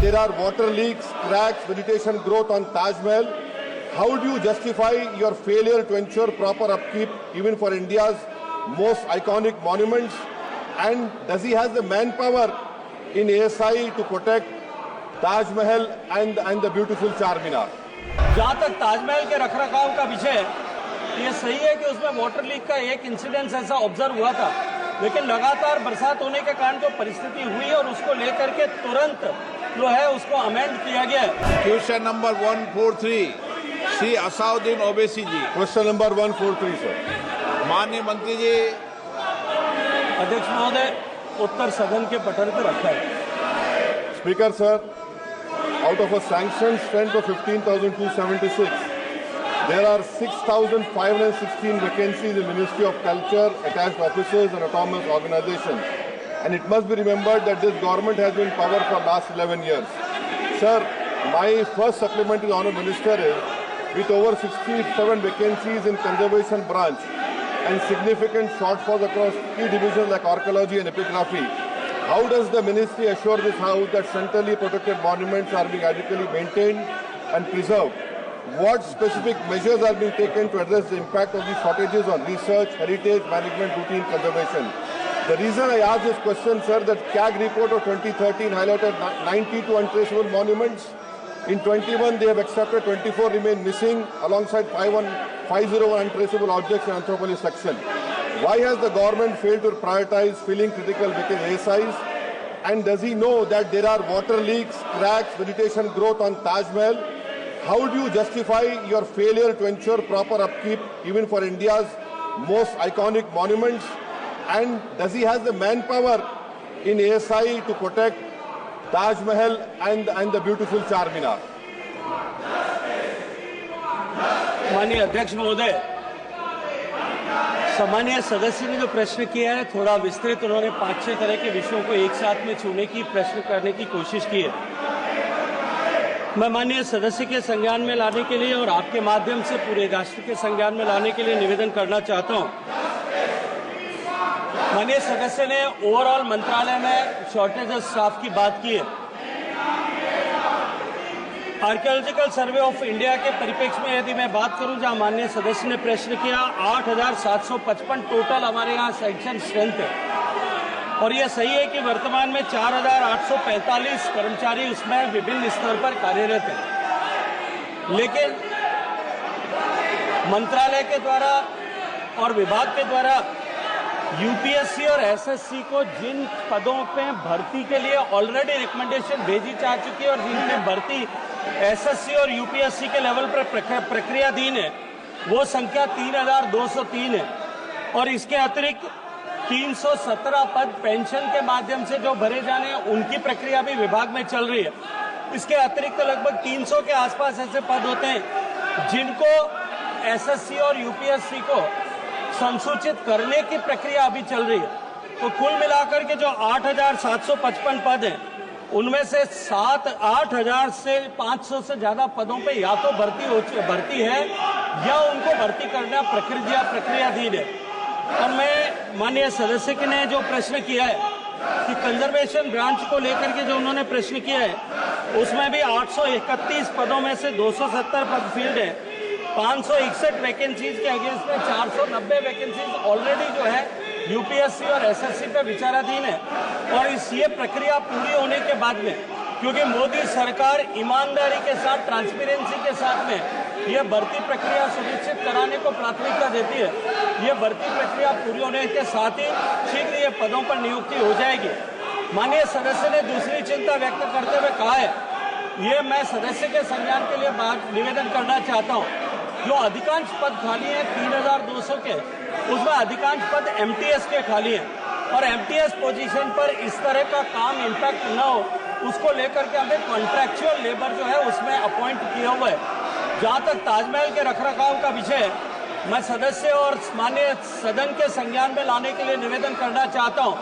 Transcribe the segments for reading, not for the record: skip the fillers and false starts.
there are water leaks, cracks, vegetation growth on Taj Mahal. How do you justify your failure to ensure proper upkeep even for India's most iconic monuments? And does he have the manpower in ASI to protect Taj Mahal and the beautiful Charminar? जहाँ तक ताजमहल के रखरखाव का विषय, ये सही है कि उसमें वाटर लीक का एक इंसिडेंस ऐसा ऑब्जर्व हुआ था, लेकिन लगातार बरसात होने के कारण जो परिस्थिति हुई और उसको लेकर के तुरंत जो है उसको अमेंड किया गया है। Question number 143 Shri Asaduddin Owaisi ji. Question number 143 sir. माननीय मंत्री जी। अध्यक्ष महोदय, उत्तर सदन के पटल पर रखा है। Speaker sir, out of a sanctioned strength of 15,276, there are 6,516 vacancies in Ministry of Culture, attached officers and autonomous organizations. And it must be remembered that this government has been in power for the last 11 years. Sir, my first supplement to the Honourable Minister is, with over 67 vacancies in conservation branch and significant shortfalls across key divisions like archaeology and epigraphy, how does the ministry assure this House that centrally protected monuments are being adequately maintained and preserved? What specific measures are being taken to address the impact of these shortages on research, heritage, management, routine conservation? The reason I ask this question, sir, that CAG report of 2013 highlighted 92 untraceable monuments. In 21, they have accepted 24 remain missing alongside 501 untraceable objects in Anthropology section. Why has the government failed to prioritize filling critical vacant ASIs? And does he know that there are water leaks, cracks, vegetation growth on Taj Mahal? How do you justify your failure to ensure proper upkeep even for India's most iconic monuments? And does he have the manpower in ASI to protect Taj Mahal and the beautiful Charminar? माननीय अध्यक्ष महोदय, सामान्य सदस्य ने जो प्रश्न किया है थोड़ा विस्तृत, उन्होंने 5-6 तरह के विषयों को एक साथ में छूने की प्रश्न करने की कोशिश की है। मैं माननीय सदस्य के संज्ञान में लाने के लिए और आपके माध्यम से पूरे राष्ट्र के संज्ञान में लाने के लिए निवेदन करना चाहता हूं। माननीय सदस्य ने ओवरऑल मंत्रालय में शॉर्टेज ऑफ स्टाफ की बात की है। आर्कियोलॉजिकल सर्वे ऑफ इंडिया के परिप्रेक्ष्य में यदि मैं बात करूं, जहां माननीय सदस्य ने प्रश्न किया, 8,755 टोटल हमारे यहाँ सैंक्शन स्ट्रेंथ है और यह सही है कि वर्तमान में 4,845 कर्मचारी उसमें विभिन्न स्तर पर कार्यरत हैं। लेकिन मंत्रालय के द्वारा और विभाग के द्वारा यूपीएससी और एसएससी को जिन पदों पे भर्ती के लिए ऑलरेडी रिकमेंडेशन भेजी जा चुकी है और जिनकी भर्ती एसएससी और यूपीएससी के लेवल पर प्रक्रियाधीन है, वो संख्या 3,203 है और इसके अतिरिक्त 317 पद पेंशन के माध्यम से जो भरे जाने हैं उनकी प्रक्रिया भी विभाग में चल रही है। इसके अतिरिक्त लगभग 300 के आसपास ऐसे पद होते हैं जिनको एसएससी और यूपीएससी को संसूचित करने की प्रक्रिया अभी चल रही है। तो कुल मिलाकर के जो 8,755 पद हैं उनमें से 8,000 से 500 से ज्यादा पदों पे या तो भर्ती है या उनको भर्ती करना प्रक्रियाधीन है। और मैं माननीय सदस्य के ने जो प्रश्न किया है कि कंजर्वेशन ब्रांच को लेकर के जो उन्होंने प्रश्न किया है उसमें भी 831 पदों में से 270 पद फील्ड है। 561 वैकेंसीज के अगेंस्ट में 490 वैकेंसीज ऑलरेडी जो है यूपीएससी और एसएससी पे विचाराधीन है। और ये प्रक्रिया पूरी होने के बाद में, क्योंकि मोदी सरकार ईमानदारी के साथ, ट्रांसपेरेंसी के साथ में ये भर्ती प्रक्रिया सुनिश्चित कराने को प्राथमिकता देती है, ये भर्ती प्रक्रिया पूरी होने के साथ ही शीघ्र ये पदों पर नियुक्ति हो जाएगी। माननीय सदस्य ने दूसरी चिंता व्यक्त करते हुए कहा है, ये मैं सदस्य के संज्ञान के लिए निवेदन करना चाहता हूँ, जो अधिकांश पद खाली हैं 3,200 के, उसमें अधिकांश पद एमटीएस के खाली हैं और एमटीएस पोजीशन पर इस तरह का काम इम्पैक्ट न हो उसको लेकर के हमें कॉन्ट्रैक्चुअल लेबर जो है उसमें अपॉइंट किया हुआ है। जहाँ तक ताजमहल के रखरखाव का विषय है, मैं सदस्य और माननीय सदन के संज्ञान में लाने के लिए निवेदन करना चाहता हूँ।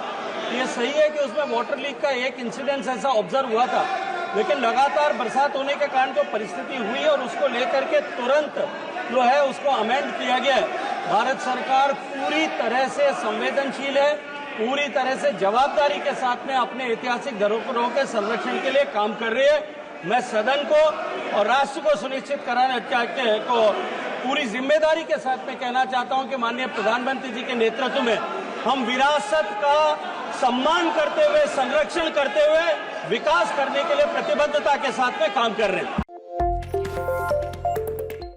ये सही है कि उसमें वाटर लीक का एक इंसिडेंस ऐसा ऑब्जर्व हुआ था, लेकिन लगातार बरसात होने के कारण जो परिस्थिति हुई और उसको लेकर के तुरंत जो है उसको अमेंड किया गया है। भारत सरकार पूरी तरह से संवेदनशील है, पूरी तरह से जवाबदारी के साथ में अपने ऐतिहासिक धरोहरों के संरक्षण के लिए काम कर रही है। मैं सदन को और राष्ट्र को सुनिश्चित कराने को पूरी जिम्मेदारी के साथ में कहना चाहता हूं कि माननीय प्रधानमंत्री जी के नेतृत्व में हम विरासत का सम्मान करते हुए, संरक्षण करते हुए विकास करने के लिए प्रतिबद्धता के साथ में काम कर रहे हैं।